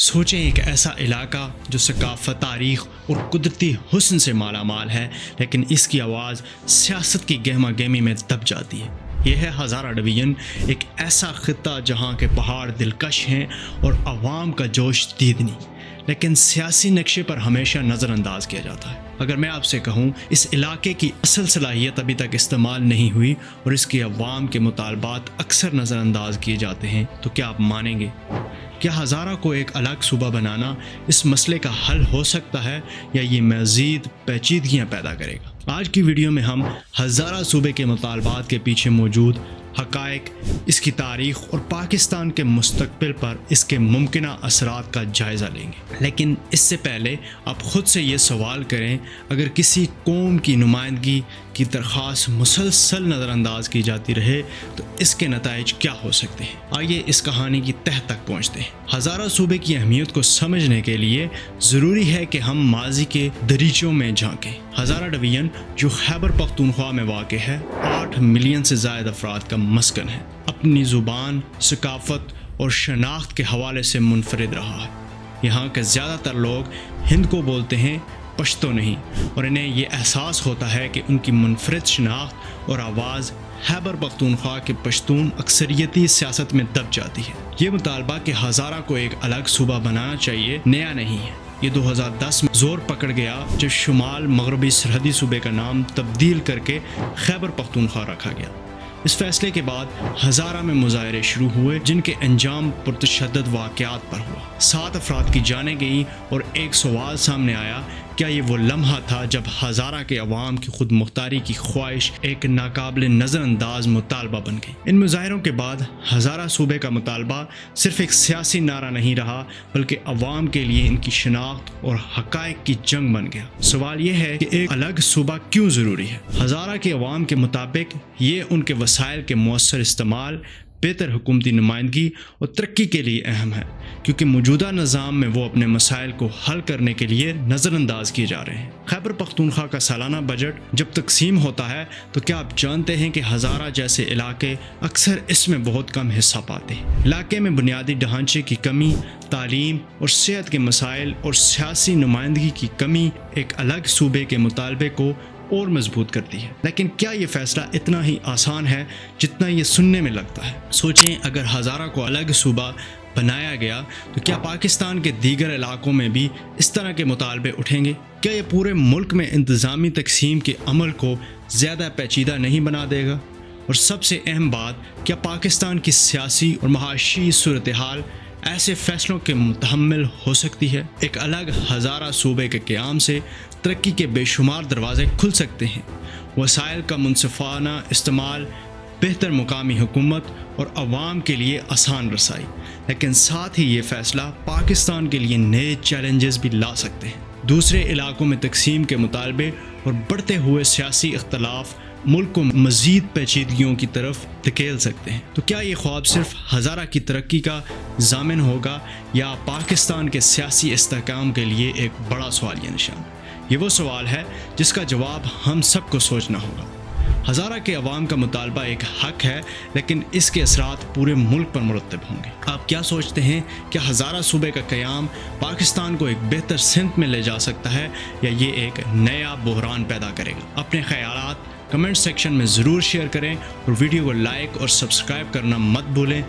سوچیں ایک ایسا علاقہ جو ثقافت، تاریخ اور قدرتی حسن سے مالا مال ہے، لیکن اس کی آواز سیاست کی گہما گہمی میں دب جاتی ہے۔ یہ ہے ہزارہ ڈویژن، ایک ایسا خطہ جہاں کے پہاڑ دلکش ہیں اور عوام کا جوش دیدنی، لیکن سیاسی نقشے پر ہمیشہ نظر انداز کیا جاتا ہے۔ اگر میں آپ سے کہوں اس علاقے کی اصل صلاحیت ابھی تک استعمال نہیں ہوئی اور اس کے عوام کے مطالبات اکثر نظر انداز کیے جاتے ہیں، تو کیا آپ مانیں گے؟ کیا ہزارہ کو ایک الگ صوبہ بنانا اس مسئلے کا حل ہو سکتا ہے یا یہ مزید پیچیدگیاں پیدا کرے گا؟ آج کی ویڈیو میں ہم ہزارہ صوبے کے مطالبات کے پیچھے موجود حقائق، اس کی تاریخ اور پاکستان کے مستقبل پر اس کے ممکنہ اثرات کا جائزہ لیں گے۔ لیکن اس سے پہلے آپ خود سے یہ سوال کریں، اگر کسی قوم کی نمائندگی کی درخواست مسلسل نظر انداز کی جاتی رہے تو اس کے نتائج کیا ہو سکتے ہیں؟ آئیے اس کہانی کی تہ تک پہنچتے ہیں۔ ہزارہ صوبے کی اہمیت کو سمجھنے کے لیے ضروری ہے کہ ہم ماضی کے دریچوں میں جھانکیں۔ ہزارہ ڈویژن جو خیبر پختونخوا میں واقع ہے، 8 ملین سے زائد افراد کا مسکن ہے، اپنی زبان، ثقافت اور شناخت کے حوالے سے منفرد رہا ہے۔ یہاں کے زیادہ تر لوگ ہند کو بولتے ہیں، پشتو نہیں، اور انہیں یہ احساس ہوتا ہے کہ ان کی منفرد شناخت اور آواز خیبر پختونخوا کے پشتون اکثریتی سیاست میں دب جاتی ہے۔ یہ مطالبہ کہ ہزارہ کو ایک الگ صوبہ بنانا چاہیے نیا نہیں ہے۔ یہ 2010 میں زور پکڑ گیا جب شمال مغربی سرحدی صوبے کا نام تبدیل کر کے خیبر پختونخوا رکھا گیا۔ اس فیصلے کے بعد ہزارہ میں مظاہرے شروع ہوئے جن کے انجام پرتشدد واقعات پر ہوا۔ 7 افراد کی جانیں گئیں اور ایک سوال سامنے آیا، کیا یہ وہ لمحہ تھا جب ہزارہ کے عوام کی خود مختاری کی خواہش ایک ناقابل نظر انداز مطالبہ بن گئی؟ ان مظاہروں کے بعد ہزارہ صوبے کا مطالبہ صرف ایک سیاسی نعرہ نہیں رہا، بلکہ عوام کے لیے ان کی شناخت اور حقائق کی جنگ بن گیا۔ سوال یہ ہے کہ ایک الگ صوبہ کیوں ضروری ہے؟ ہزارہ کے عوام کے مطابق یہ ان کے وسائل کے مؤثر استعمال، بہتر حکومتی نمائندگی اور ترقی کے لیے اہم ہے، کیونکہ موجودہ نظام میں وہ اپنے مسائل کو حل کرنے کے لیے نظر انداز کیے جا رہے ہیں۔ خیبر پختونخوا کا سالانہ بجٹ جب تقسیم ہوتا ہے تو کیا آپ جانتے ہیں کہ ہزارہ جیسے علاقے اکثر اس میں بہت کم حصہ پاتے ہیں؟ علاقے میں بنیادی ڈھانچے کی کمی، تعلیم اور صحت کے مسائل اور سیاسی نمائندگی کی کمی ایک الگ صوبے کے مطالبے کو اور مضبوط کرتی ہے۔ لیکن کیا یہ فیصلہ اتنا ہی آسان ہے جتنا یہ سننے میں لگتا ہے؟ سوچیں، اگر ہزارہ کو الگ صوبہ بنایا گیا تو کیا پاکستان کے دیگر علاقوں میں بھی اس طرح کے مطالبے اٹھیں گے؟ کیا یہ پورے ملک میں انتظامی تقسیم کے عمل کو زیادہ پیچیدہ نہیں بنا دے گا؟ اور سب سے اہم بات، کیا پاکستان کی سیاسی اور معاشی صورتحال ایسے فیصلوں کے متحمل ہو سکتی ہے؟ ایک الگ ہزارہ صوبے کے قیام سے ترقی کے بے شمار دروازے کھل سکتے ہیں۔ وسائل کا منصفانہ استعمال، بہتر مقامی حکومت اور عوام کے لیے آسان رسائی، لیکن ساتھ ہی یہ فیصلہ پاکستان کے لیے نئے چیلنجز بھی لا سکتے ہیں۔ دوسرے علاقوں میں تقسیم کے مطالبے اور بڑھتے ہوئے سیاسی اختلاف ملک کو مزید پیچیدگیوں کی طرف دھکیل سکتے ہیں۔ تو کیا یہ خواب صرف ہزارہ کی ترقی کا ضامن ہوگا یا پاکستان کے سیاسی استحکام کے لیے ایک بڑا سوالیہ نشان؟ یہ وہ سوال ہے جس کا جواب ہم سب کو سوچنا ہوگا۔ ہزارہ کے عوام کا مطالبہ ایک حق ہے، لیکن اس کے اثرات پورے ملک پر مرتب ہوں گے۔ آپ کیا سوچتے ہیں کہ ہزارہ صوبے کا قیام پاکستان کو ایک بہتر سمت میں لے جا سکتا ہے یا یہ ایک نیا بحران پیدا کرے گا؟ اپنے خیالات کمنٹ سیکشن میں ضرور شیئر کریں اور ویڈیو کو لائک اور سبسکرائب کرنا مت بھولیں